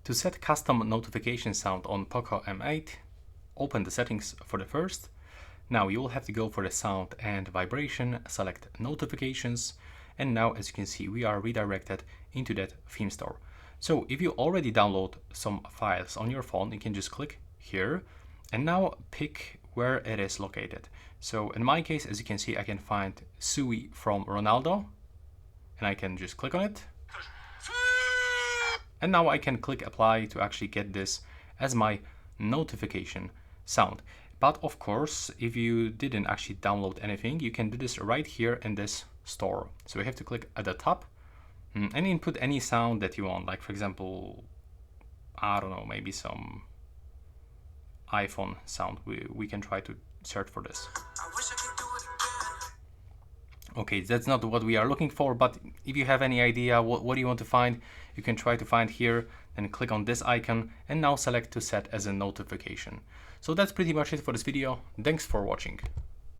To set custom notification sound on POCO M8, open the settings for the first. Now you will have to go for the sound and vibration, select notifications, and now as you can see we are redirected into that theme store. So if you already download some files on your phone, you can just click here and now pick where it is located. So in my case, as you can see, I can find Sui from Ronaldo and I can just click on it. And now I can click apply to actually get this as my notification sound. But of course, if you didn't actually download anything, you can do this right here in this store. So you have to click at the top and input any sound that you want. Like for example, I don't know, maybe some iPhone sound. We can try to search for this. Okay, that's not what we are looking for, but if you have any idea what do you want to find, you can try to find here, then click on this icon and now select to set as a notification. So that's pretty much it for this video. Thanks for watching.